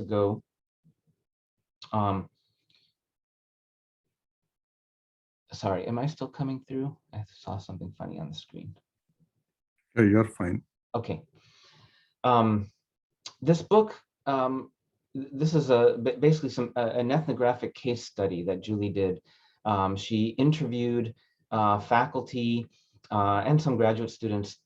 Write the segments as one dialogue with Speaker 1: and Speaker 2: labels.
Speaker 1: ago, sorry, am I still coming through? I saw something funny on the screen.
Speaker 2: Yeah, you're fine.
Speaker 1: Okay. This book, this is basically an ethnographic case study that Julie did. She interviewed faculty and some graduate students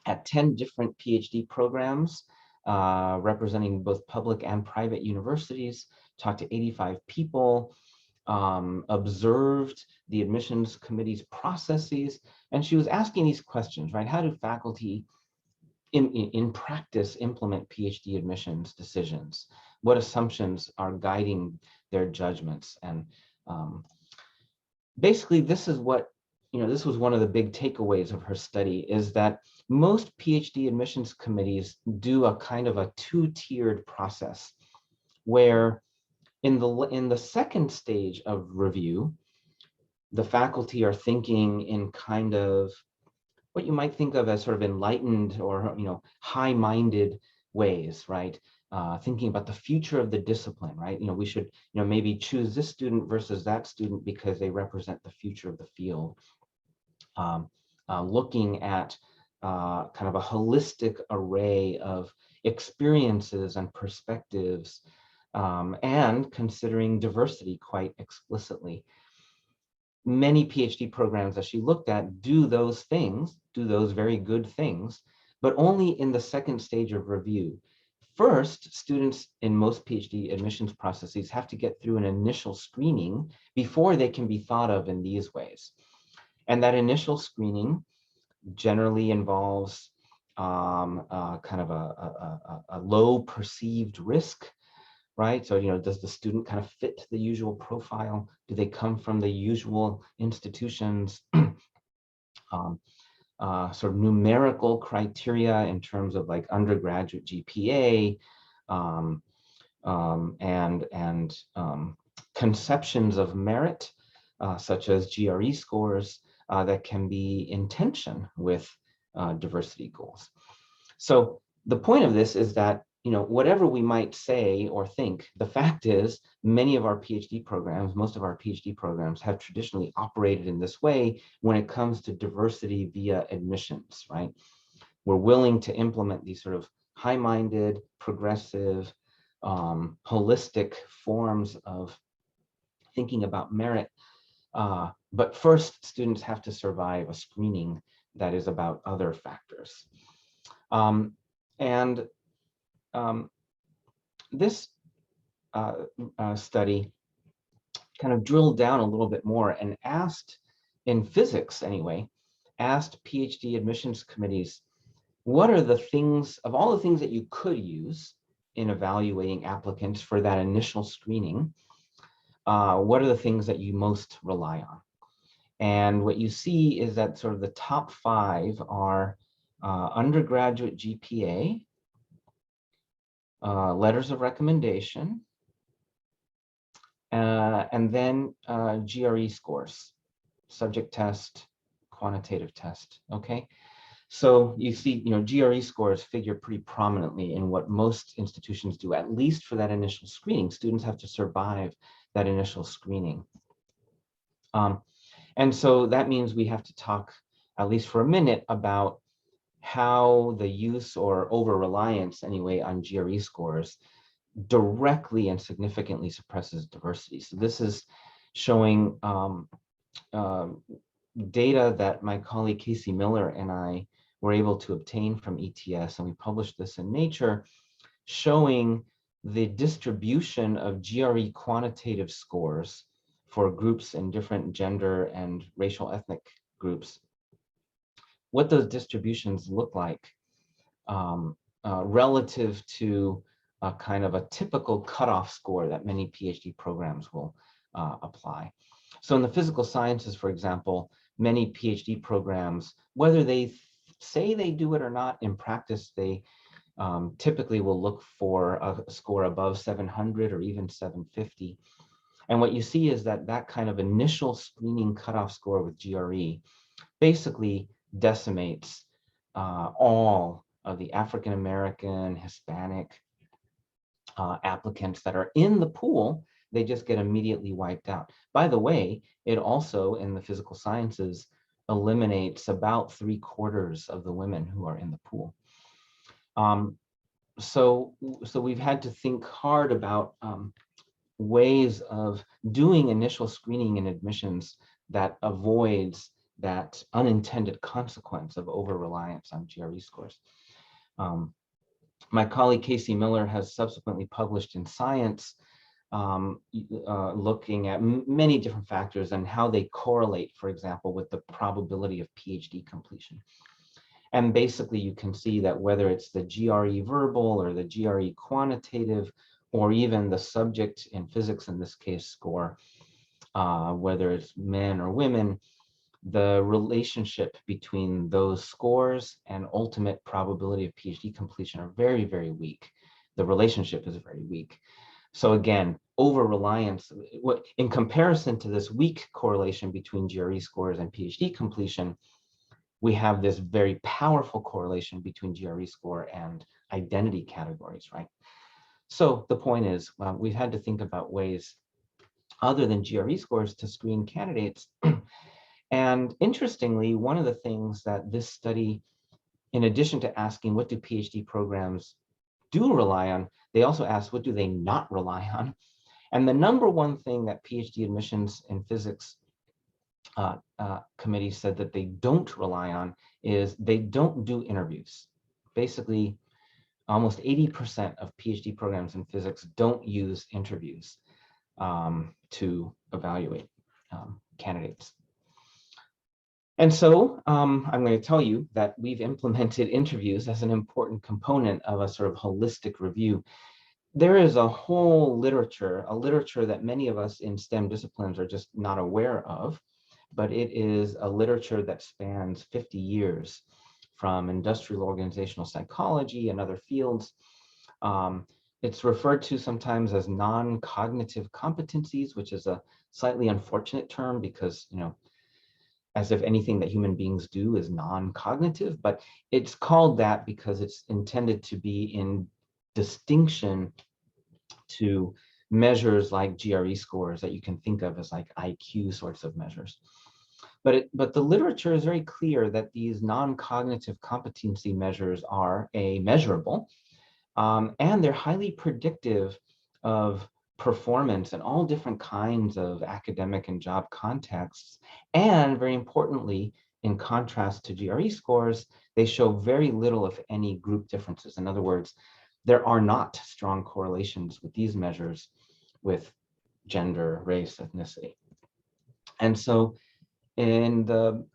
Speaker 1: at 10 different PhD programs, representing both public and private universities, talked to 85 people, observed the admissions committee's processes, and she was asking these questions, right? How do faculty in practice implement PhD admissions decisions? What assumptions are guiding their judgments? And basically, this is what, this was one of the big takeaways of her study, is that most PhD admissions committees do a kind of a two-tiered process, where in the second stage of review, the faculty are thinking in kind of what you might think of as sort of enlightened or high-minded ways, right? Thinking about the future of the discipline, right? We should maybe choose this student versus that student because they represent the future of the field. Looking at kind of a holistic array of experiences and perspectives, and considering diversity quite explicitly. Many PhD programs that she looked at do those things, do those very good things, but only in the second stage of review. First, students in most PhD admissions processes have to get through an initial screening before they can be thought of in these ways. And that initial screening generally involves kind of a low perceived risk, right? So, does the student kind of fit the usual profile? Do they come from the usual institutions? Sort of numerical criteria in terms of like undergraduate GPA, and conceptions of merit, such as GRE scores, that can be in tension with diversity goals. So the point of this is that, whatever we might say or think, the fact is many of our PhD programs, most of our PhD programs have traditionally operated in this way when it comes to diversity via admissions, right? We're willing to implement these sort of high-minded, progressive, holistic forms of thinking about merit. But first, students have to survive a screening that is about other factors. This study kind of drilled down a little bit more and asked, in physics anyway, asked PhD admissions committees, what are the things, of all the things that you could use in evaluating applicants for that initial screening, what are the things that you most rely on? And what you see is that sort of the top 5 are undergraduate GPA, letters of recommendation, and then GRE scores, subject test, quantitative test, okay? So you see, GRE scores figure pretty prominently in what most institutions do, at least for that initial screening. Students have to survive that initial screening. And so that means we have to talk, at least for a minute, about how the use or over-reliance, anyway, on GRE scores directly and significantly suppresses diversity. So this is showing data that my colleague Casey Miller and I were able to obtain from ETS, and we published this in Nature, showing the distribution of GRE quantitative scores for groups in different gender and racial ethnic groups, what those distributions look like relative to a kind of a typical cutoff score that many PhD programs will apply. So in the physical sciences, for example, many PhD programs, whether they say they do it or not, in practice, they typically will look for a score above 700 or even 750. And what you see is that that kind of initial screening cutoff score with GRE basically decimates all of the African American, Hispanic, applicants that are in the pool, they just get immediately wiped out. By the way, it also, in the physical sciences, eliminates about 3/4 of the women who are in the pool. So we've had to think hard about ways of doing initial screening and admissions that avoids that unintended consequence of over-reliance on GRE scores. My colleague Casey Miller has subsequently published in Science looking at many different factors and how they correlate, for example, with the probability of PhD completion. And basically, you can see that whether it's the GRE verbal or the GRE quantitative, or even the subject in physics, in this case, score, whether it's men or women, the relationship between those scores and ultimate probability of PhD completion are very, very weak. The relationship is very weak. So again, over-reliance, in comparison to this weak correlation between GRE scores and PhD completion, we have this very powerful correlation between GRE score and identity categories, right? So the point is, we've had to think about ways other than GRE scores to screen candidates. And interestingly, one of the things that this study, in addition to asking what do PhD programs do rely on, they also asked what do they not rely on. And the number one thing that PhD admissions in physics committee said that they don't rely on is they don't do interviews. Basically, almost 80% of PhD programs in physics don't use interviews to evaluate candidates. And so I'm going to tell you that we've implemented interviews as an important component of a sort of holistic review. There is a whole literature, a literature that many of us in STEM disciplines are just not aware of, but it is a literature that spans 50 years from industrial organizational psychology and other fields. It's referred to sometimes as non-cognitive competencies, which is a slightly unfortunate term because, you know, as if anything that human beings do is non-cognitive, but it's called that because it's intended to be in distinction to measures like GRE scores that you can think of as like IQ sorts of measures. But the literature is very clear that these non-cognitive competency measures are measurable, and they're highly predictive of performance in all different kinds of academic and job contexts. And very importantly, in contrast to GRE scores, they show very little, if any, group differences. In other words, there are not strong correlations with these measures with gender, race, ethnicity. And so in the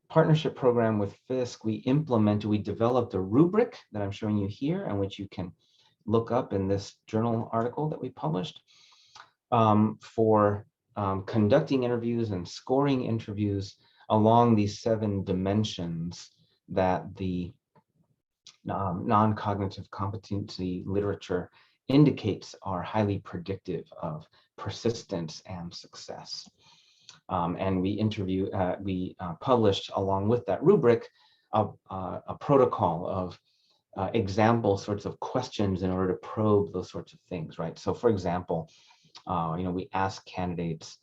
Speaker 1: partnership program with FISC, we developed a rubric that I'm showing you here, and which you can look up in this journal article that we published for conducting interviews and scoring interviews along these 7 dimensions that the non-cognitive competency literature indicates are highly predictive of persistence and success. And we published along with that rubric a protocol of example sorts of questions in order to probe those sorts of things, right? So for example, we ask candidates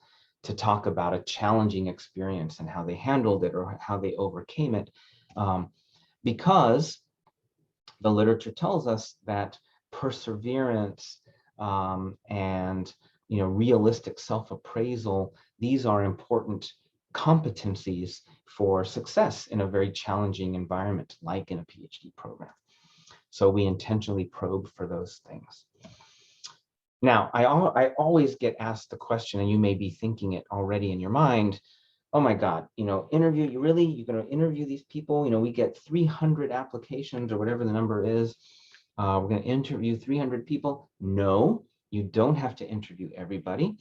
Speaker 1: to talk about a challenging experience and how they handled it or how they overcame it, because the literature tells us that perseverance and realistic self-appraisal, these are important competencies for success in a very challenging environment, like in a PhD program. So we intentionally probe for those things. Now, I always get asked the question, and you may be thinking it already in your mind, oh my God, you're going to interview these people? We get 300 applications or whatever the number is. We're going to interview 300 people. No, you don't have to interview everybody.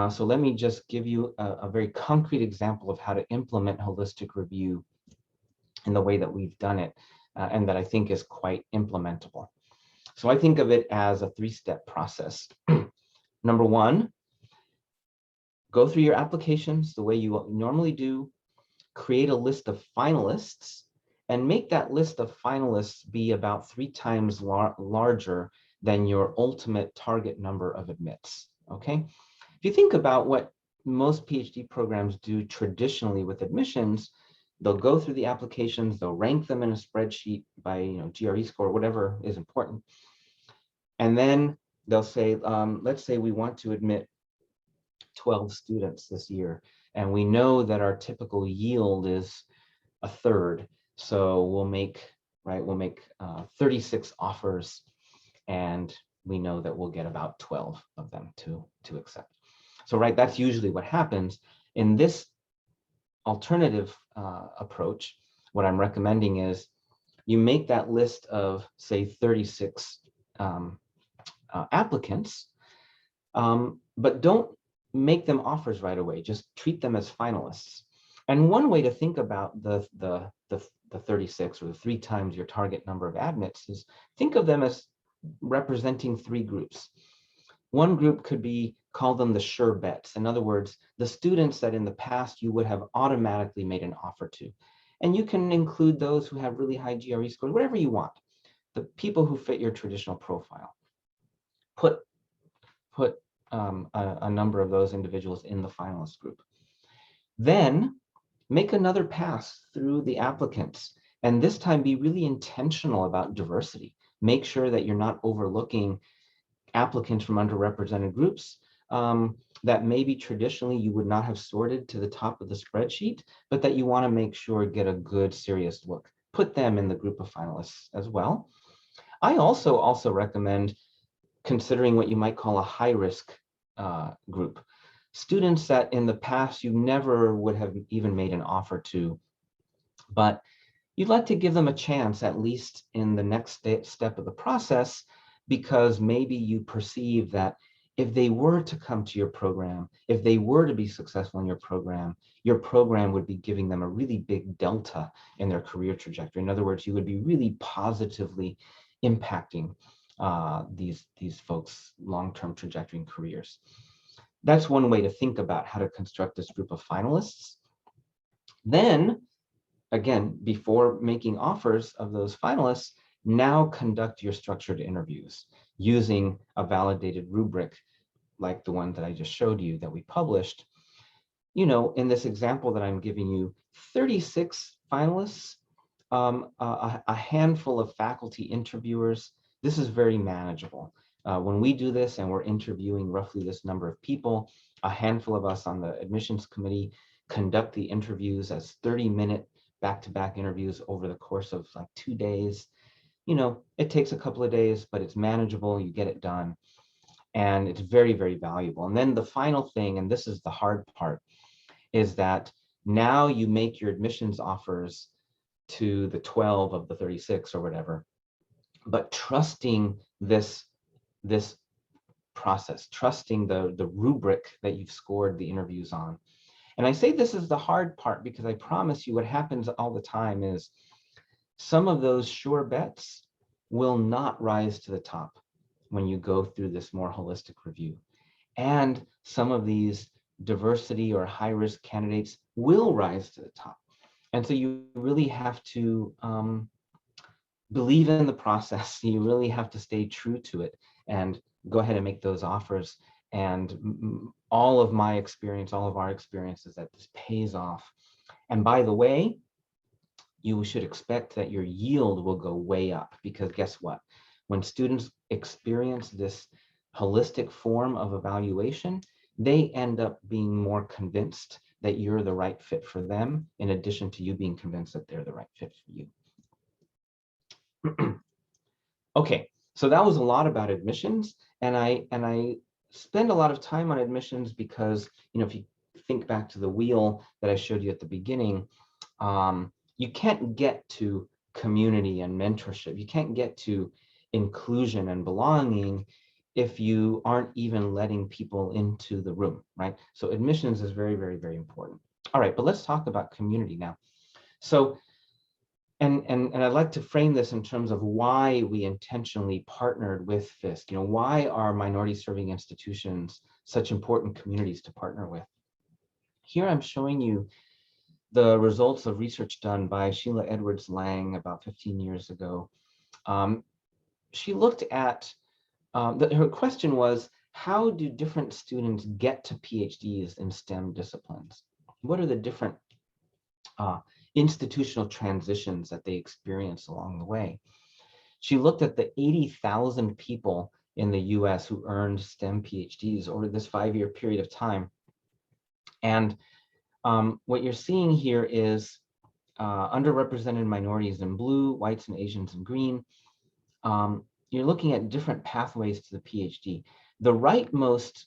Speaker 1: So let me just give you a very concrete example of how to implement holistic review in the way that we've done it, and that I think is quite implementable. So I think of it as a 3-step process. Number 1, go through your applications the way you normally do, create a list of finalists, and make that list of finalists be about 3 times larger than your ultimate target number of admits, okay? If you think about what most PhD programs do traditionally with admissions, they'll go through the applications, they'll rank them in a spreadsheet by GRE score, whatever is important. And then they'll say, let's say we want to admit 12 students this year, and we know that our typical yield is a third. So we'll make 36 offers, and we know that we'll get about 12 of them to accept. So that's usually what happens. In this alternative approach, what I'm recommending is you make that list of, say, 36 applicants, but don't make them offers right away. Just treat them as finalists. And one way to think about the 36, or the 3 times your target number of admits, is think of them as representing 3 groups. One group could be, call them the sure bets. In other words, the students that in the past you would have automatically made an offer to. And you can include those who have really high GRE scores, whatever you want. The people who fit your traditional profile. Put a number of those individuals in the finalist group. Then make another pass through the applicants, and this time be really intentional about diversity. Make sure that you're not overlooking applicants from underrepresented groups that maybe traditionally you would not have sorted to the top of the spreadsheet, but that you want to make sure get a good, serious look. Put them in the group of finalists as well. I also recommend considering what you might call a high-risk group. Students that in the past you never would have even made an offer to, but you'd like to give them a chance, at least in the next step of the process, because maybe you perceive that if they were to come to your program, if they were to be successful in your program would be giving them a really big delta in their career trajectory. In other words, you would be really positively impacting these folks' long-term trajectory and careers. That's one way to think about how to construct this group of finalists. Then, again, before making offers of those finalists, now conduct your structured interviews using a validated rubric like the one that I just showed you that we published. In this example that I'm giving you, 36 finalists, a handful of faculty interviewers. This is very manageable. When we do this and we're interviewing roughly this number of people, a handful of us on the admissions committee conduct the interviews as 30-minute back-to-back interviews over the course of like 2 days. It takes a couple of days, but it's manageable. You get it done. And it's very, very valuable. And then the final thing, and this is the hard part, is that now you make your admissions offers to the 12 of the 36 or whatever, but trusting this process, trusting the rubric that you've scored the interviews on. And I say this is the hard part because I promise you what happens all the time is some of those sure bets will not rise to the top when you go through this more holistic review. And some of these diversity or high-risk candidates will rise to the top. And so you really have to believe in the process. You really have to stay true to it and go ahead and make those offers. And all of my experience, all of our experience is that this pays off. And by the way, you should expect that your yield will go way up, because guess what? When students experience this holistic form of evaluation, they end up being more convinced that you're the right fit for them, in addition to you being convinced that they're the right fit for you. Okay, so that was a lot about admissions, and I spend a lot of time on admissions because, if you think back to the wheel that I showed you at the beginning, you can't get to community and mentorship. You can't get to inclusion and belonging if you aren't even letting people into the room, right? So admissions is very, very, very important. All right, but let's talk about community now. So, and I'd like to frame this in terms of why we intentionally partnered with FISC. Why are minority serving institutions such important communities to partner with? Here I'm showing you the results of research done by Sheila Edwards Lang about 15 years ago. She looked at her question was, how do different students get to PhDs in STEM disciplines? What are the different institutional transitions that they experience along the way? She looked at the 80,000 people in the US who earned STEM PhDs over this 5-year period of time. And what you're seeing here is underrepresented minorities in blue, whites and Asians in green. You're looking at different pathways to the PhD. The rightmost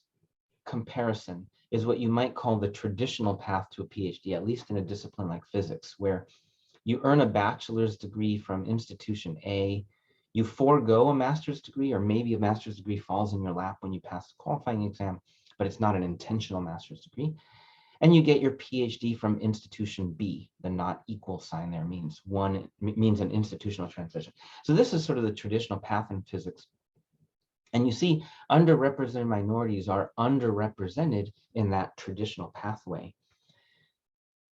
Speaker 1: comparison is what you might call the traditional path to a PhD, at least in a discipline like physics, where you earn a bachelor's degree from institution A, you forego a master's degree, or maybe a master's degree falls in your lap when you pass the qualifying exam, but it's not an intentional master's degree. And you get your PhD from institution B. The not equal sign there means an institutional transition. So this is sort of the traditional path in physics. And you see underrepresented minorities are underrepresented in that traditional pathway.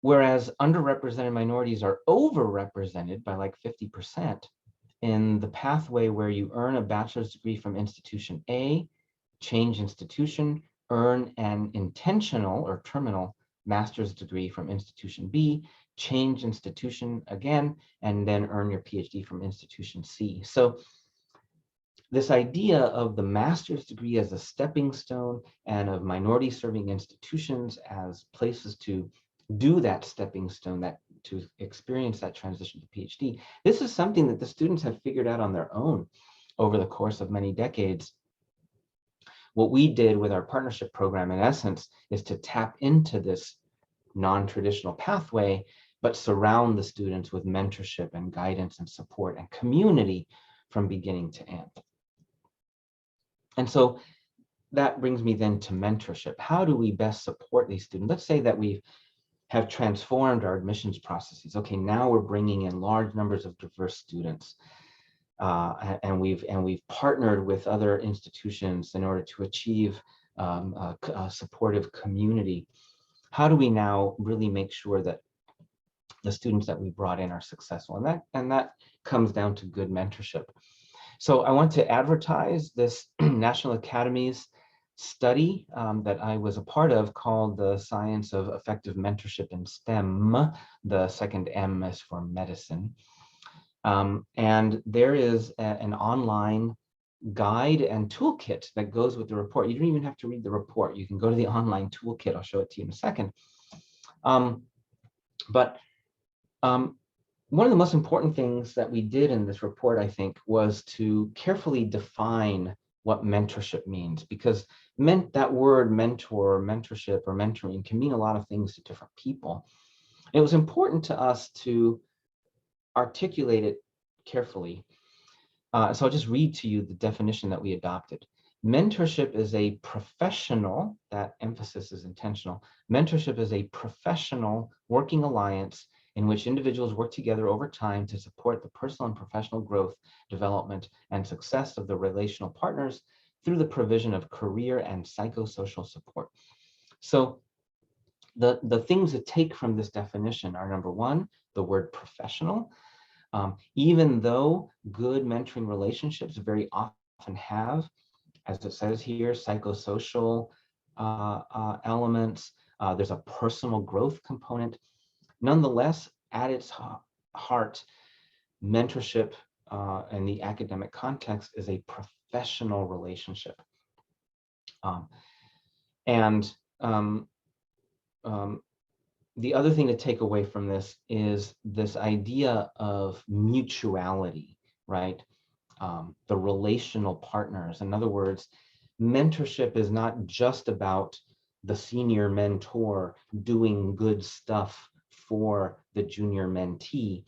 Speaker 1: Whereas underrepresented minorities are overrepresented by like 50% in the pathway where you earn a bachelor's degree from institution A, change institution, earn an intentional or terminal master's degree from institution B, change institution again, and then earn your PhD from institution C. So this idea of the master's degree as a stepping stone and of minority serving institutions as places to do that stepping stone, to experience that transition to PhD, this is something that the students have figured out on their own over the course of many decades. What we did with our partnership program, in essence, is to tap into this non-traditional pathway, but surround the students with mentorship and guidance and support and community from beginning to end. And so that brings me then to mentorship. How do we best support these students? Let's say that we have transformed our admissions processes. Okay, now we're bringing in large numbers of diverse students. And we've partnered with other institutions in order to achieve a supportive community. How do we now really make sure that the students that we brought in are successful? And that comes down to good mentorship. So I want to advertise this National Academies study that I was a part of, called The Science of Effective Mentorship in STEM. The second M is for medicine. And there is an online guide and toolkit that goes with the report. You don't even have to read the report. You can go to the online toolkit. I'll show it to you in a second. One of the most important things that we did in this report, I think, was to carefully define what mentorship means, because that word mentor, or mentorship, or mentoring can mean a lot of things to different people. And it was important to us to articulate it carefully. So I'll just read to you the definition that we adopted. Mentorship is a professional, that emphasis is intentional. Mentorship is a professional working alliance in which individuals work together over time to support the personal and professional growth, development, and success of the relational partners through the provision of career and psychosocial support. So the things to take from this definition are, number one, the word professional. Even though good mentoring relationships very often have, as it says here, psychosocial elements, there's a personal growth component. Nonetheless, at its heart, mentorship in the academic context is a professional relationship. The other thing to take away from this is this idea of mutuality, right? The relational partners. In other words, mentorship is not just about the senior mentor doing good stuff for the junior mentee.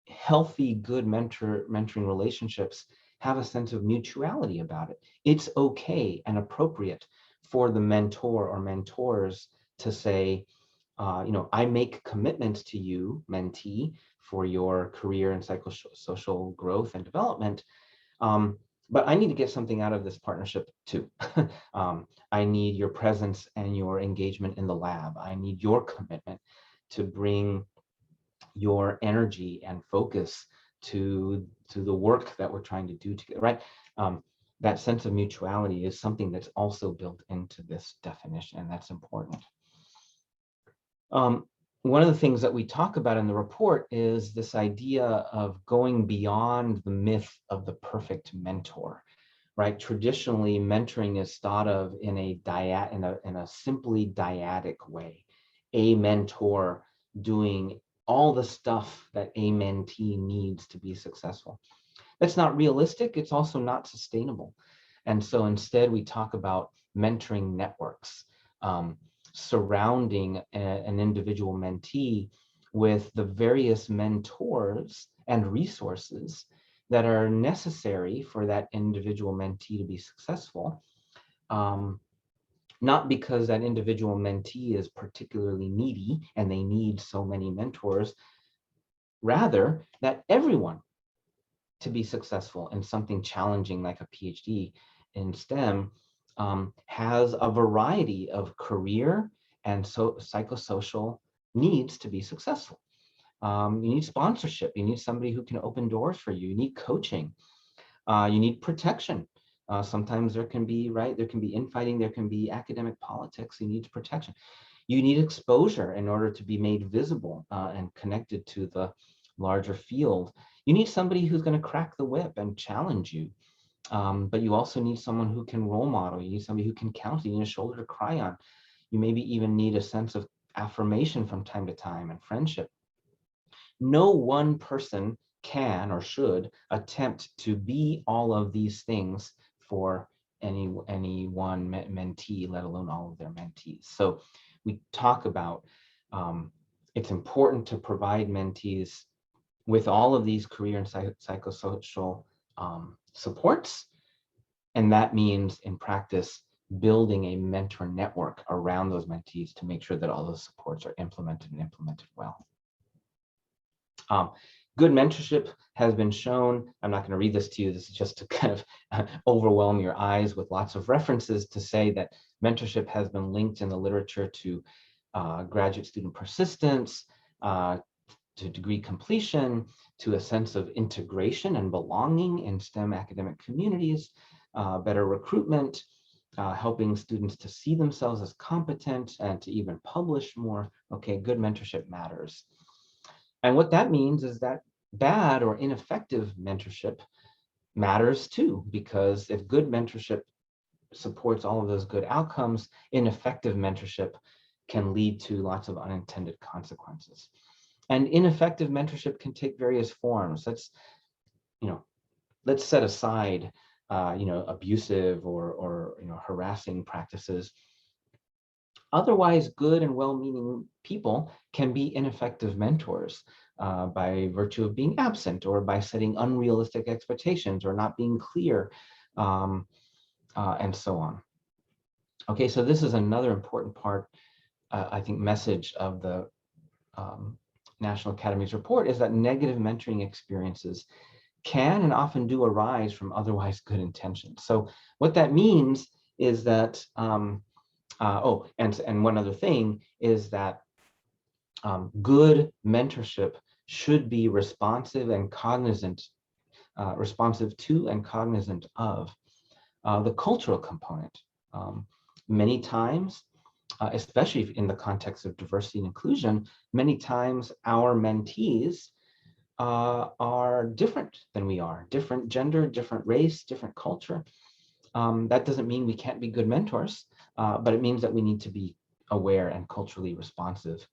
Speaker 1: Healthy, good mentoring relationships have a sense of mutuality about it. It's okay and appropriate for the mentor or mentors to say, I make commitments to you, mentee, for your career and psychosocial growth and development, but I need to get something out of this partnership too. I need your presence and your engagement in the lab. I need your commitment to bring your energy and focus to the work that we're trying to do together, right? That sense of mutuality is something that's also built into this definition, and that's important. One of the things that we talk about in the report is this idea of going beyond the myth of the perfect mentor, right? Traditionally, mentoring is thought of in a simply dyadic way. A mentor doing all the stuff that a mentee needs to be successful. That's not realistic. It's also not sustainable. And so instead, we talk about mentoring networks, surrounding an individual mentee with the various mentors and resources that are necessary for that individual mentee to be successful. Not because that individual mentee is particularly needy and they need so many mentors, rather that everyone to be successful in something challenging like a PhD in STEM has a variety of career and psychosocial needs to be successful. You need sponsorship. You need somebody who can open doors for you. You need coaching. You need protection. Sometimes there can be, there can be infighting. There can be academic politics. You need protection. You need exposure in order to be made visible and connected to the larger field. You need somebody who's going to crack the whip and challenge you. But you also need someone who can role model. You need somebody who can counsel. You need a shoulder to cry on. You maybe even need a sense of affirmation from time to time and friendship. No one person can or should attempt to be all of these things for any one mentee, let alone all of their mentees. So we talk about it's important to provide mentees with all of these career and psychosocial supports. And that means in practice, building a mentor network around those mentees to make sure that all those supports are implemented and implemented well. Good mentorship has been shown. I'm not going to read this to you. This is just to kind of overwhelm your eyes with lots of references to say that mentorship has been linked in the literature to graduate student persistence, to degree completion, to a sense of integration and belonging in STEM academic communities, better recruitment, helping students to see themselves as competent and to even publish more. Okay, good mentorship matters. And what that means is that bad or ineffective mentorship matters too, because if good mentorship supports all of those good outcomes, ineffective mentorship can lead to lots of unintended consequences. And ineffective mentorship can take various forms. Let's set aside, abusive or harassing practices. Otherwise, good and well-meaning people can be ineffective mentors by virtue of being absent or by setting unrealistic expectations or not being clear, and so on. Okay, so this is another important part, I think, message of the National Academy's report is that negative mentoring experiences can and often do arise from otherwise good intentions. So what that means is that and one other thing is that good mentorship should be responsive and cognizant, responsive to and cognizant of the cultural component. Many times, especially in the context of diversity and inclusion, many times our mentees are different than we are, different gender, different race, different culture. That doesn't mean we can't be good mentors, but it means that we need to be aware and culturally responsive.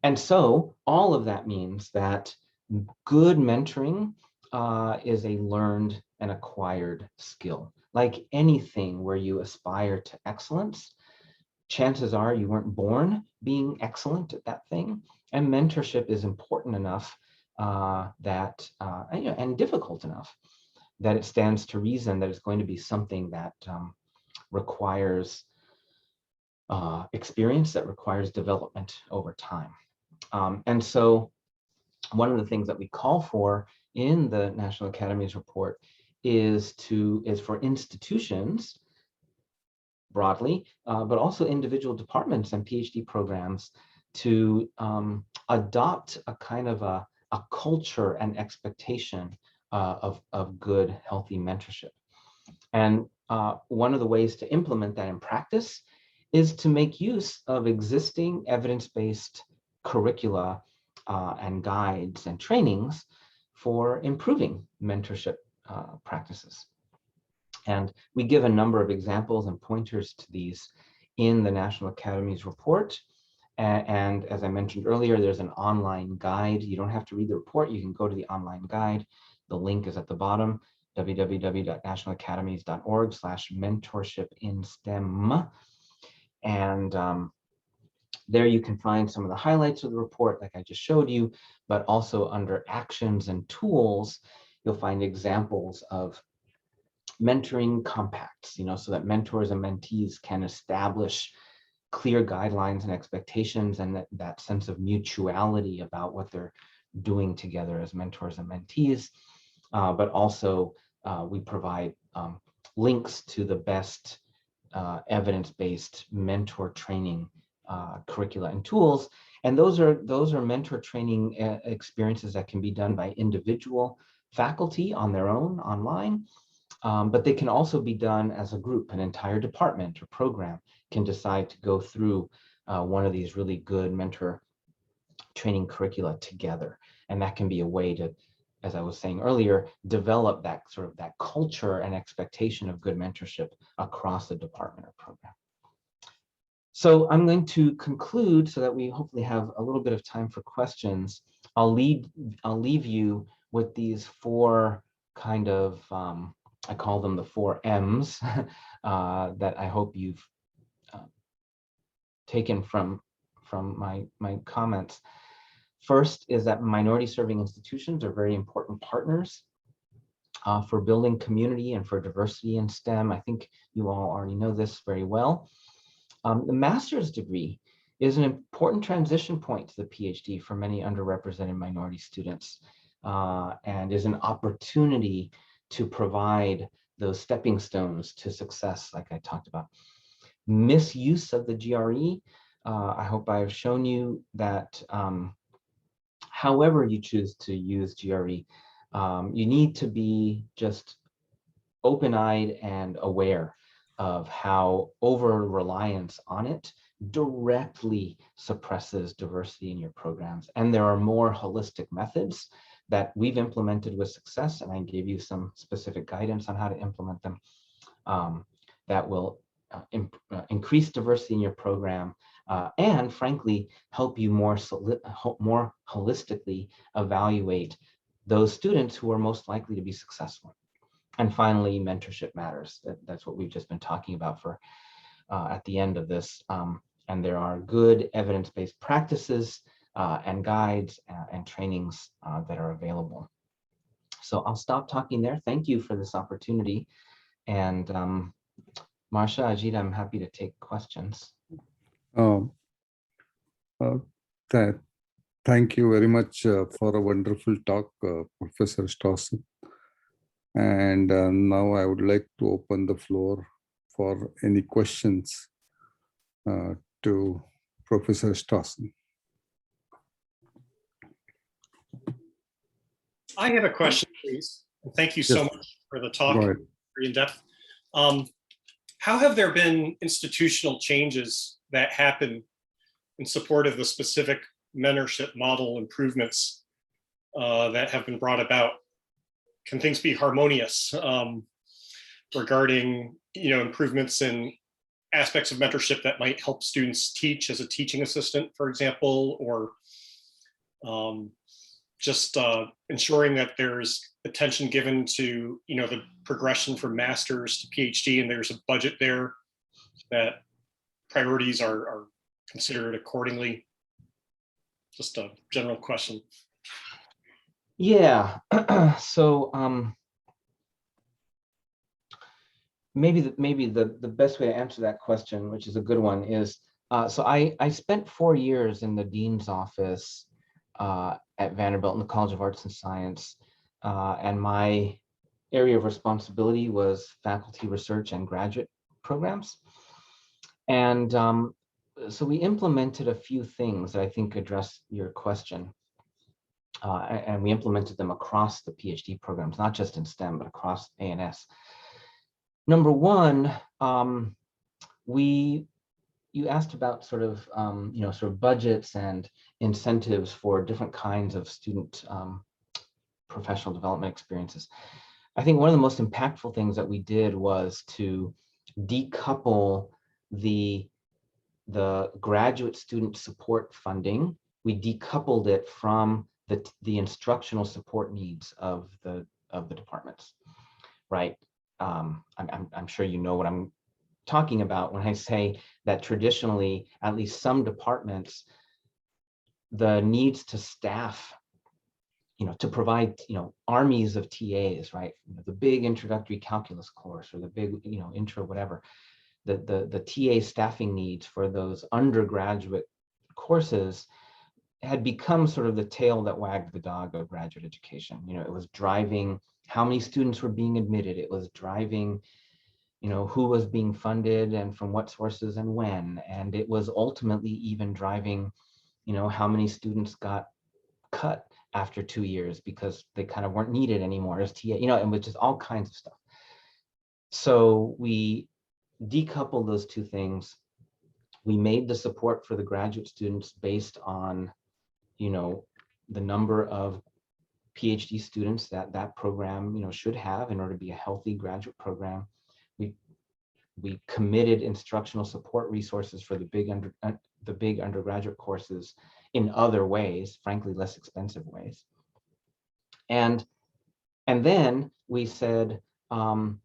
Speaker 1: And so all of that means that good mentoring is a learned and acquired skill. Like anything where you aspire to excellence, chances are you weren't born being excellent at that thing. And mentorship is important enough and difficult enough that it stands to reason that it's going to be something that requires experience, that requires development over time. And so one of the things that we call for in the National Academy's report is for institutions broadly, but also individual departments and PhD programs to adopt a kind of a culture and expectation of good, healthy mentorship. And one of the ways to implement that in practice is to make use of existing evidence-based curricula and guides and trainings for improving mentorship practices. And we give a number of examples and pointers to these in the National Academy's report. And as I mentioned earlier, there's an online guide. You don't have to read the report. You can go to the online guide. The link is at the bottom, www.nationalacademies.org/mentorship in STEM. And there you can find some of the highlights of the report, like I just showed you, but also under actions and tools, you'll find examples of mentoring compacts, so that mentors and mentees can establish clear guidelines and expectations and that sense of mutuality about what they're doing together as mentors and mentees. But also we provide links to the best evidence-based mentor training curricula and tools. And those are mentor training experiences that can be done by individual faculty on their own online. But they can also be done as a group. An entire department or program can decide to go through one of these really good mentor training curricula together. And that can be a way to, as I was saying earlier, develop that culture and expectation of good mentorship across the department or program. So I'm going to conclude so that we hopefully have a little bit of time for questions. I'll leave you with these four kind of I call them the 4 M's that I hope you've taken from my comments. First is that minority serving institutions are very important partners for building community and for diversity in STEM. I think you all already know this very well. The master's degree is an important transition point to the PhD for many underrepresented minority students and is an opportunity to provide those stepping stones to success, like I talked about. Misuse of the GRE, I hope I have shown you that however you choose to use GRE, you need to be just open-eyed and aware of how over-reliance on it directly suppresses diversity in your programs. And there are more holistic methods that we've implemented with success, and I gave you some specific guidance on how to implement them that will increase diversity in your program and frankly help you more holistically evaluate those students who are most likely to be successful. And finally, mentorship matters. That's what we've just been talking about for at the end of this. And there are good evidence-based practices and guides and trainings that are available. So I'll stop talking there. Thank you for this opportunity. And Marsha, Ajit, I'm happy to take questions.
Speaker 2: Thank you very much for a wonderful talk, Professor Stassun. And now I would like to open the floor for any questions to Professor Stassun.
Speaker 3: I have a question, please. And thank you so much for the talk, very in-depth. How have there been institutional changes that happen in support of the specific mentorship model improvements that have been brought about? Can things be harmonious regarding, improvements in aspects of mentorship that might help students teach as a teaching assistant, for example, or just ensuring that there's attention given to, the progression from master's to PhD, and there's a budget there that priorities are considered accordingly? Just a general question.
Speaker 1: Yeah, so maybe the best way to answer that question, which is a good one, is so I spent 4 years in the dean's office at Vanderbilt in the College of Arts and Science, and my area of responsibility was faculty research and graduate programs. And so we implemented a few things that I think address your question. and we implemented them across the PhD programs, not just in STEM, but across A&S. Number one, you asked about sort of, sort of budgets and incentives for different kinds of student professional development experiences. I think one of the most impactful things that we did was to decouple the graduate student support funding. We decoupled it from the instructional support needs of the departments, right? I'm sure you know what I'm talking about when I say that traditionally, at least some departments, the needs to staff, to provide, armies of TAs, right? The big introductory calculus course or the big, intro, whatever, the TA staffing needs for those undergraduate courses had become sort of the tail that wagged the dog of graduate education. It was driving how many students were being admitted. It was driving, who was being funded and from what sources and when. And it was ultimately even driving, how many students got cut after 2 years because they kind of weren't needed anymore as TA, and which is all kinds of stuff. So we decoupled those two things. We made the support for the graduate students based on, the number of PhD students that program, should have in order to be a healthy graduate program. We committed instructional support resources for the big undergraduate courses in other ways, frankly, less expensive ways. And then we said, when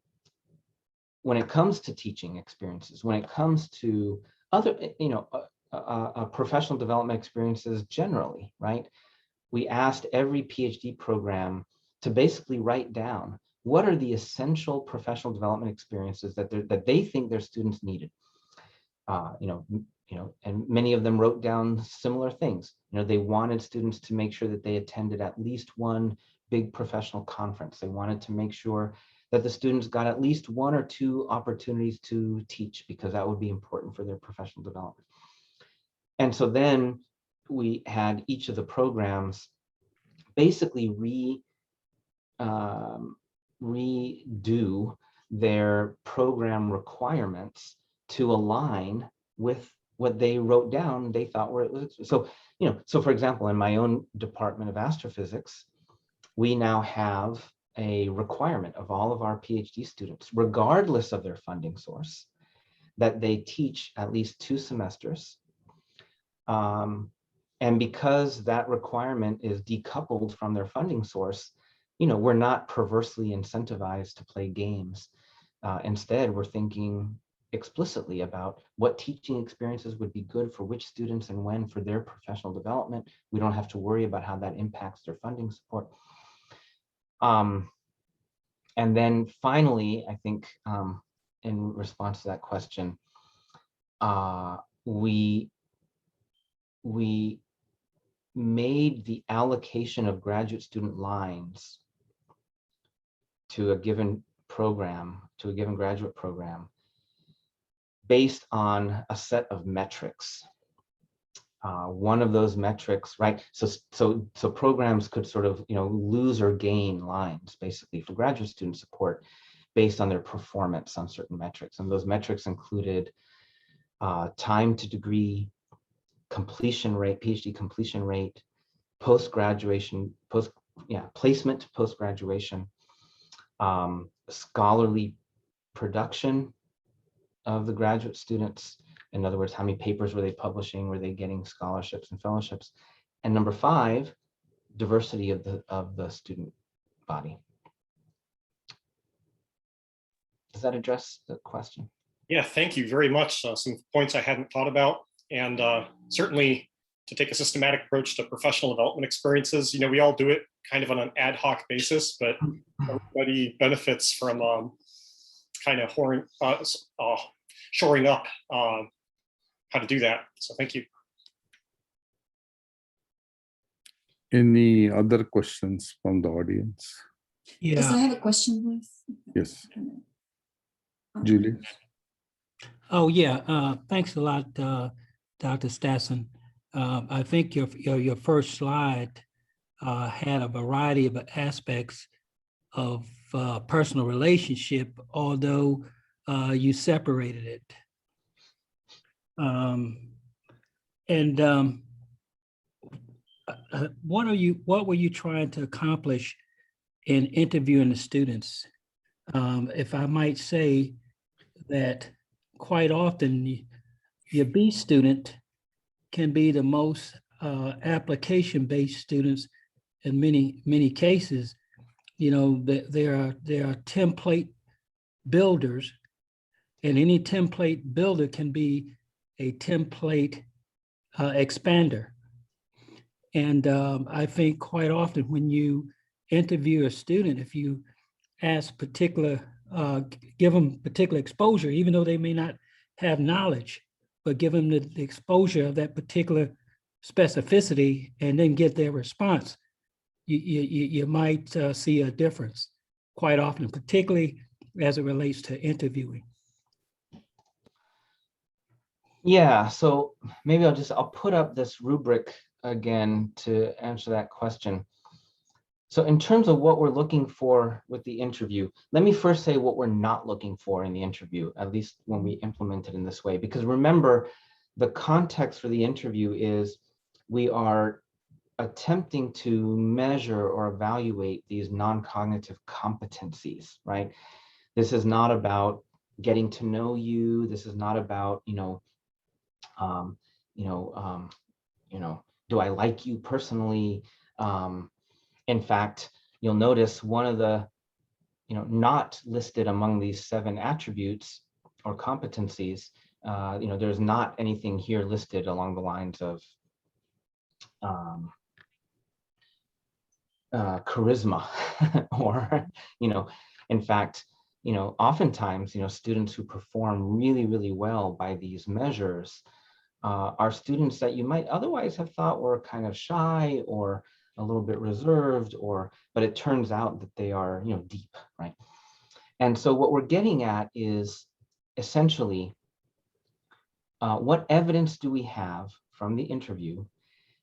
Speaker 1: it comes to teaching experiences, when it comes to other, professional development experiences generally, right? We asked every PhD program to basically write down what are the essential professional development experiences that they think their students needed. And many of them wrote down similar things. They wanted students to make sure that they attended at least one big professional conference. They wanted to make sure that the students got at least 1 or 2 opportunities to teach, because that would be important for their professional development. And so then we had each of the programs basically redo their program requirements to align with what they wrote down they thought were. So, so for example, in my own department of astrophysics, we now have a requirement of all of our PhD students, regardless of their funding source, that they teach at least 2 semesters. And because that requirement is decoupled from their funding source, we're not perversely incentivized to play games. Instead, we're thinking explicitly about what teaching experiences would be good for which students and when for their professional development. We don't have to worry about how that impacts their funding support. And then finally, I think in response to that question, we made the allocation of graduate student lines to a given program, to a given graduate program, based on a set of metrics. One of those metrics, right? So programs could sort of, lose or gain lines basically for graduate student support based on their performance on certain metrics. And those metrics included time to degree, completion rate, PhD completion rate, post-graduation, placement to post-graduation, scholarly production of the graduate students. In other words, how many papers were they publishing? Were they getting scholarships and fellowships? And number 5, diversity of the student body. Does that address the question?
Speaker 3: Yeah, thank you very much. Some points I hadn't thought about, and certainly to take a systematic approach to professional development experiences. We all do it kind of on an ad hoc basis, but everybody benefits from kind of shoring up how to do that. So thank you.
Speaker 2: Any other questions from the audience?
Speaker 4: Yes, I have a question, please.
Speaker 2: Yes. Julius?
Speaker 5: Oh, yeah. Thanks a lot, Dr. Stassun. I think your first slide had a variety of aspects of personal relationship, although you separated it. What were you trying to accomplish in interviewing the students? If I might say that quite often your B student can be the most application-based students in many cases. You know, there are template builders, and any template builder can be a template expander. And I think quite often when you interview a student, if you ask give them particular exposure, even though they may not have knowledge, but give them the exposure of that particular specificity and then get their response, you might see a difference quite often, particularly as it relates to interviewing.
Speaker 1: Yeah, so maybe I'll put up this rubric again to answer that question. So in terms of what we're looking for with the interview, let me first say what we're not looking for in the interview, at least when we implement it in this way. Because remember, the context for the interview is we are attempting to measure or evaluate these non-cognitive competencies, right? This is not about getting to know you. This is not about, do I like you personally? In fact, you'll notice one of the, not listed among these 7 attributes or competencies, there's not anything here listed along the lines of charisma or, in fact, oftentimes, students who perform really, really well by these measures are students that you might otherwise have thought were kind of shy or a little bit reserved, but it turns out that they are, deep, right? And so what we're getting at is essentially what evidence do we have from the interview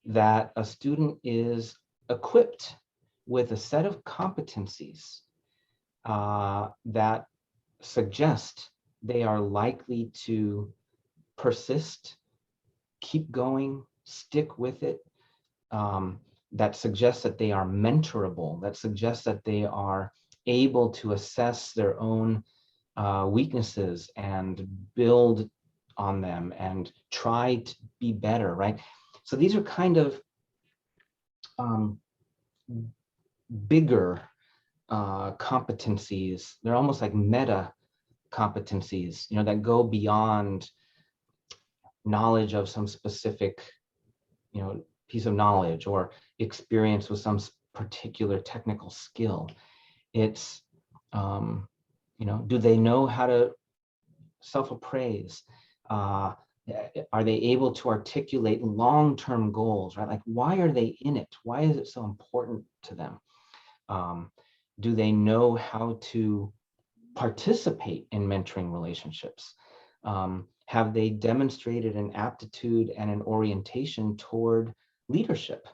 Speaker 1: that a student is equipped with a set of competencies that suggest they are likely to persist, keep going, stick with it, that suggests that they are mentorable, that suggests that they are able to assess their own weaknesses and build on them and try to be better, right? So these are kind of bigger competencies. They're almost like meta competencies, that go beyond knowledge of some specific, piece of knowledge or experience with some particular technical skill. It's, do they know how to self-appraise? Are they able to articulate long-term goals, right? Like, why are they in it? Why is it so important to them? Do they know how to participate in mentoring relationships? Have they demonstrated an aptitude and an orientation toward leadership?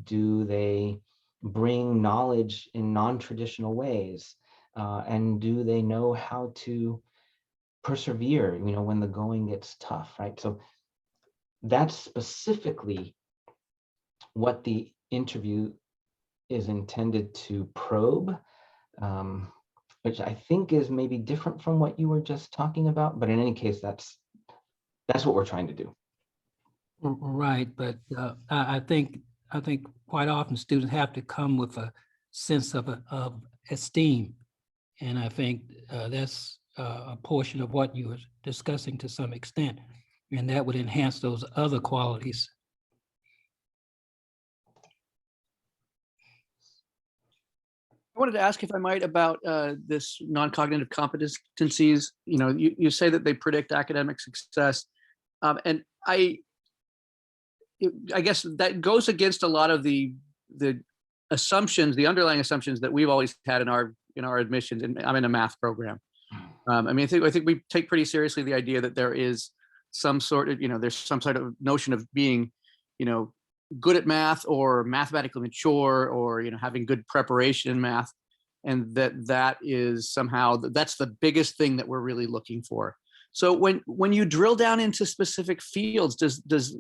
Speaker 1: Do they bring knowledge in non-traditional ways? And do they know how to persevere, when the going gets tough, right? So that's specifically what the interview is intended to probe, which I think is maybe different from what you were just talking about. But in any case, that's what we're trying to do.
Speaker 5: Right, but I think quite often students have to come with a sense of esteem, and I think that's a portion of what you were discussing to some extent, and that would enhance those other qualities.
Speaker 6: I wanted to ask, if I might, about this non-cognitive competencies. You say that they predict academic success, and I guess that goes against a lot of the assumptions, the underlying assumptions that we've always had in our admissions. And I'm in a math program. I think we take pretty seriously the idea that there is some sort of, there's some sort of notion of being, good at math or mathematically mature or, having good preparation in math. And that is somehow, that's the biggest thing that we're really looking for. So when you drill down into specific fields, does this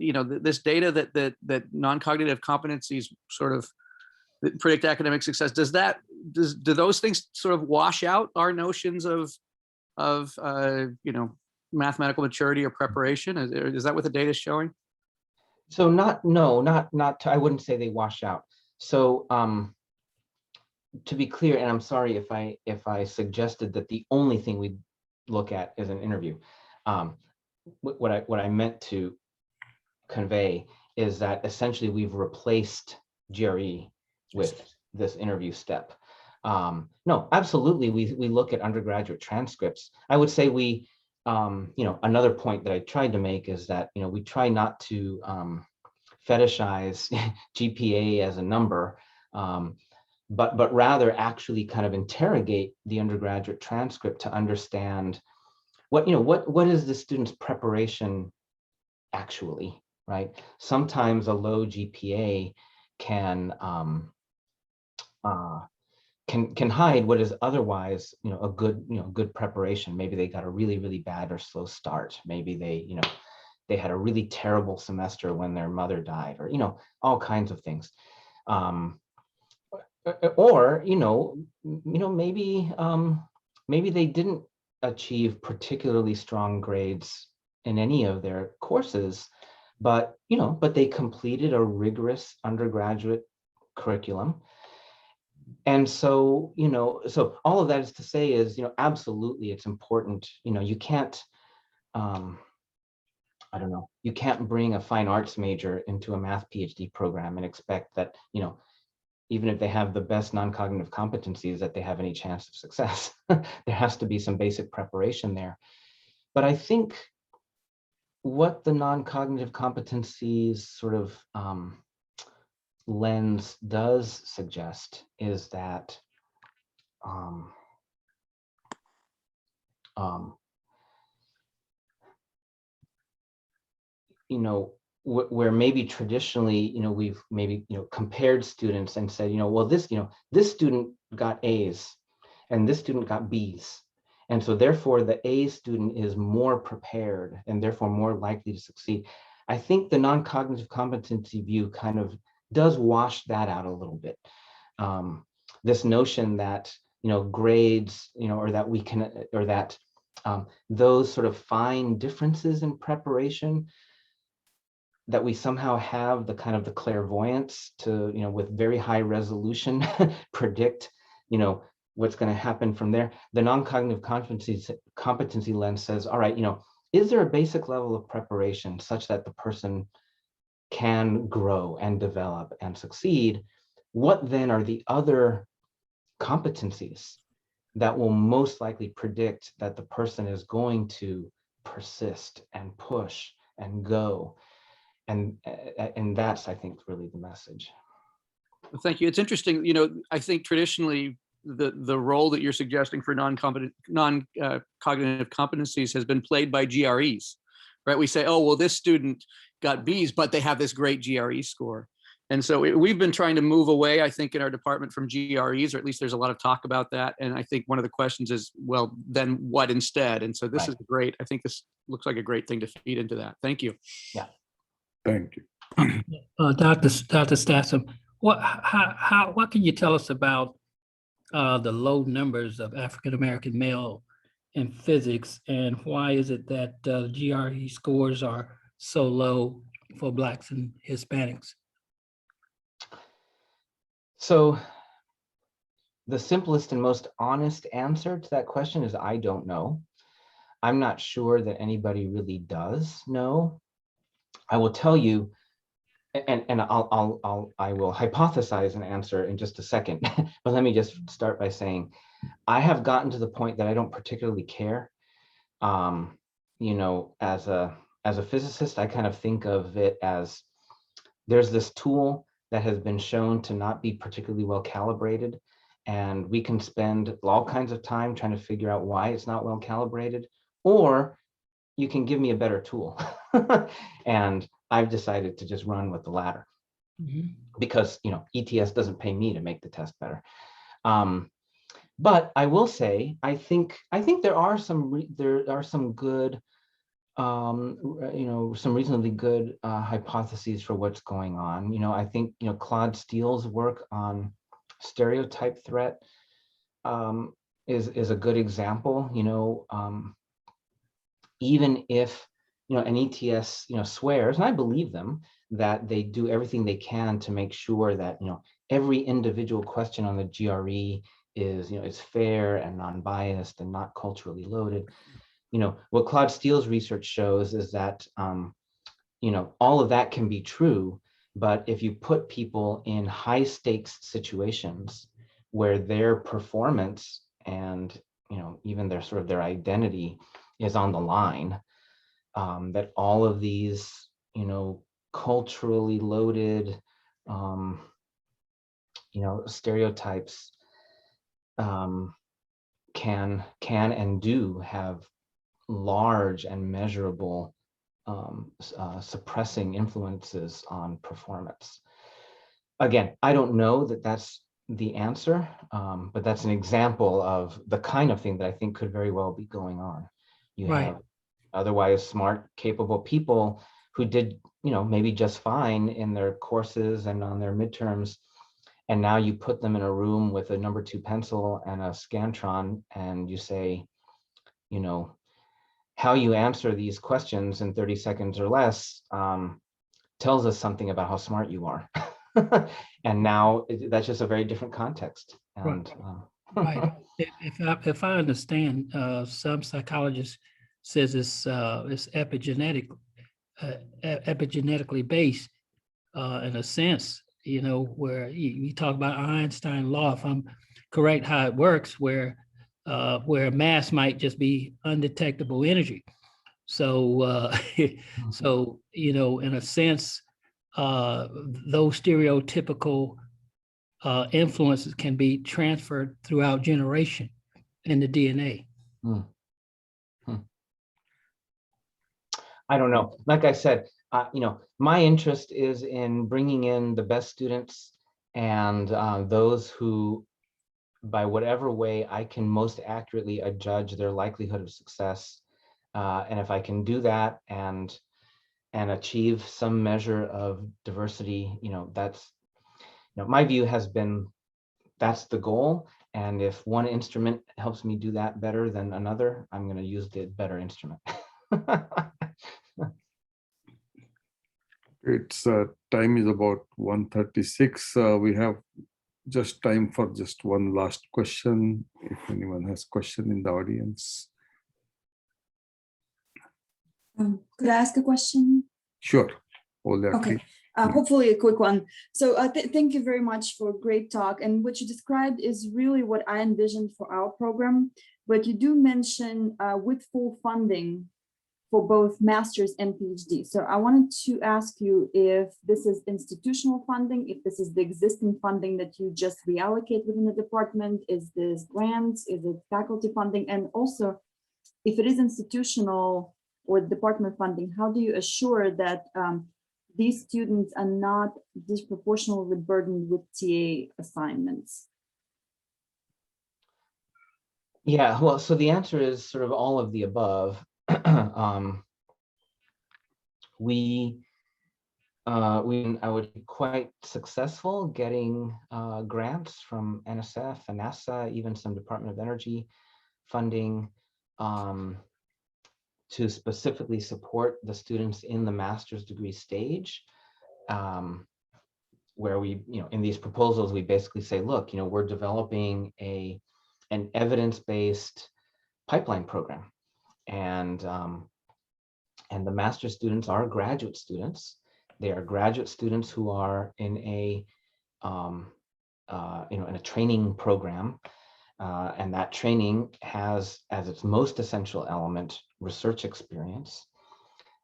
Speaker 6: data that non-cognitive competencies sort of predict academic success, do those things sort of wash out our notions of mathematical maturity or preparation? Is that what the data is showing?
Speaker 1: So I wouldn't say they wash out. So to be clear, and I'm sorry if I suggested that the only thing we look at is an interview. What I meant to convey is that essentially we've replaced GRE with this interview step. No, absolutely, we look at undergraduate transcripts. I would say we, another point that I tried to make is that, we try not to fetishize GPA as a number, but rather actually kind of interrogate the undergraduate transcript to understand what is the student's preparation actually, right? Sometimes a low GPA can hide what is otherwise, a good preparation. Maybe they got a really, really bad or slow start. Maybe they had a really terrible semester when their mother died, or, all kinds of things. Or, maybe they didn't achieve particularly strong grades in any of their courses, but they completed a rigorous undergraduate curriculum. And so, so all of that is to say is, absolutely, it's important. You can't, I don't know, you can't bring a fine arts major into a math PhD program and expect that, even if they have the best non-cognitive competencies, that they have any chance of success. There has to be some basic preparation there. But I think what the non-cognitive competencies sort of lens does suggest is that where maybe traditionally, we've maybe, compared students and said, well, this student got A's and this student got B's. And so therefore the A student is more prepared and therefore more likely to succeed. I think the non-cognitive competency view kind of does wash that out a little bit. This notion that, grades, or that we can, or that those sort of fine differences in preparation, that we somehow have the kind of the clairvoyance to, with very high resolution, predict, what's going to happen from there. The non-cognitive competency lens says, all right, is there a basic level of preparation such that the person can grow and develop and succeed? What then are the other competencies that will most likely predict that the person is going to persist and push and go? And that's, I think, really the message.
Speaker 6: Well, thank you. It's interesting. I think traditionally the role that you're suggesting for non-cognitive competencies has been played by GREs, right? We say, oh, well, this student got B's, but they have this great GRE score. And so we've been trying to move away, I think, in our department from GREs, or at least there's a lot of talk about that. And I think one of the questions is, well, then what instead? And so this is great. I think this looks like a great thing to feed into that. Thank you.
Speaker 1: Yeah.
Speaker 2: Thank you.
Speaker 5: Dr. Stassun, what can you tell us about the low numbers of African-American male in physics, and why is it that GRE scores are so low for Blacks and Hispanics?
Speaker 1: So the simplest and most honest answer to that question is I don't know. I'm not sure that anybody really does know. I will tell you, and I will hypothesize an answer in just a second, but let me just start by saying I have gotten to the point that I don't particularly care. As a physicist, I kind of think of it as there's this tool that has been shown to not be particularly well calibrated, and we can spend all kinds of time trying to figure out why it's not well calibrated, or you can give me a better tool. And I've decided to just run with the latter. because, ETS doesn't pay me to make the test better. But I will say, I think there are some good, some reasonably good hypotheses for what's going on. I think, Claude Steele's work on stereotype threat is a good example. Even if, an ETS, swears, and I believe them, that they do everything they can to make sure that, every individual question on the GRE is fair and non-biased and not culturally loaded. What Claude Steele's research shows is that, all of that can be true, but if you put people in high stakes situations where their performance and, even their identity is on the line, that all of these, culturally loaded, stereotypes can and do have large and measurable suppressing influences on performance. Again, I don't know that that's the answer, but that's an example of the kind of thing that I think could very well be going on. You have otherwise smart, capable people who did, maybe just fine in their courses and on their midterms, and now you put them in a room with a number 2 pencil and a Scantron, and you say, how you answer these questions in 30 seconds or less tells us something about how smart you are. And now that's just a very different context. And,
Speaker 5: right. If I understand, some psychologists says it's epigenetically based in a sense, where you talk about Einstein law, if I'm correct, how it works, where mass might just be undetectable energy. So, so, in a sense, those stereotypical influences can be transferred throughout generation in the DNA.
Speaker 1: I don't know. Like I said, my interest is in bringing in the best students and those who, by whatever way I can most accurately adjudge their likelihood of success. And if I can do that and achieve some measure of diversity, that's, my view has been that's the goal. And if one instrument helps me do that better than another, I'm going to use the better instrument.
Speaker 2: It's time is about 1:36. We have just time for just one last question. If anyone has question in the audience.
Speaker 4: Could I ask a question?
Speaker 2: Sure. Okay.
Speaker 4: Hopefully a quick one. So thank you very much for a great talk. And what you described is really what I envisioned for our program. But you do mention with full funding for both master's and PhD. So I wanted to ask you if this is institutional funding, if this is the existing funding that you just reallocate within the department, is this grants, is it faculty funding? And also, if it is institutional or department funding, how do you assure that these students are not disproportionately burdened with TA assignments?
Speaker 1: Yeah, well, so the answer is sort of all of the above. I would be quite successful getting grants from NSF and NASA, even some Department of Energy funding to specifically support the students in the master's degree stage, where we, in these proposals, we basically say, look, we're developing an evidence-based pipeline program. And the master's students are graduate students. They are graduate students who are in a in a training program, and that training has as its most essential element research experience.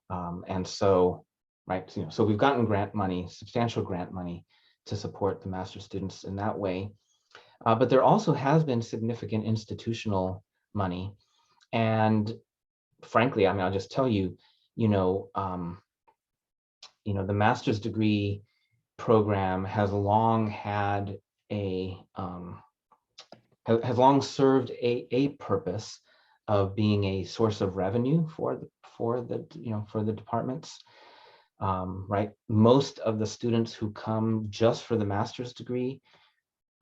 Speaker 1: And so, right, so we've gotten grant money, substantial grant money, to support the master's students in that way. But there also has been significant institutional money, and frankly, I mean, I'll just tell you, the master's degree program has long had has long served a purpose of being a source of revenue for the departments. Right, most of the students who come just for the master's degree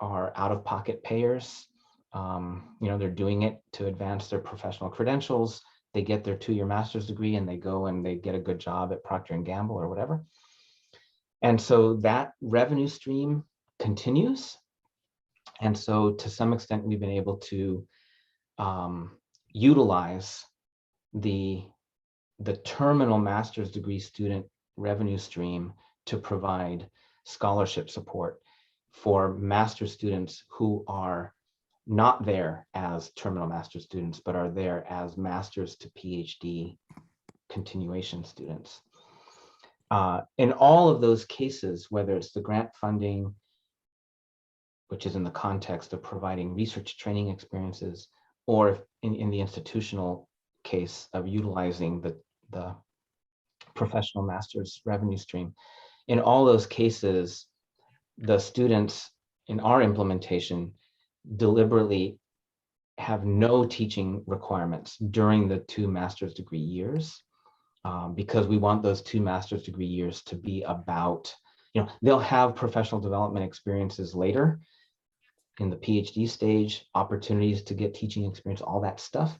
Speaker 1: are out-of-pocket payers. They're doing it to advance their professional credentials. They get their 2-year master's degree and they go and they get a good job at Procter & Gamble or whatever. And so that revenue stream continues. And so to some extent, we've been able to utilize the terminal master's degree student revenue stream to provide scholarship support for master's students who are not there as terminal master's students, but are there as master's to PhD continuation students. In all of those cases, whether it's the grant funding, which is in the context of providing research training experiences, or in the institutional case of utilizing the professional master's revenue stream, in all those cases, the students in our implementation deliberately have no teaching requirements during the 2 master's degree years, because we want those 2 master's degree years to be about, they'll have professional development experiences later in the PhD stage, opportunities to get teaching experience, all that stuff.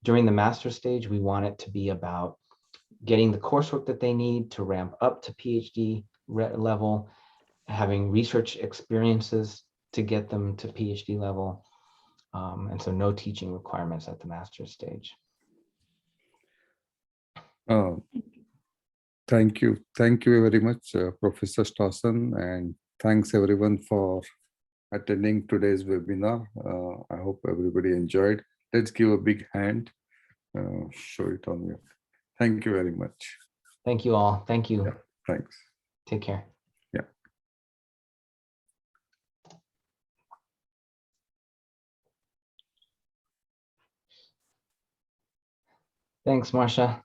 Speaker 1: During the master's stage, we want it to be about getting the coursework that they need to ramp up to PhD level, having research experiences to get them to PhD level. And so no teaching requirements at the master's stage.
Speaker 2: Thank you. Thank you very much, Professor Stassun, and thanks everyone for attending today's webinar. I hope everybody enjoyed. Let's give a big hand. Show it on you. Thank you very much.
Speaker 1: Thank you all. Thank you.
Speaker 2: Yeah, thanks.
Speaker 1: Take care.
Speaker 2: Yeah.
Speaker 1: Thanks, Marcia.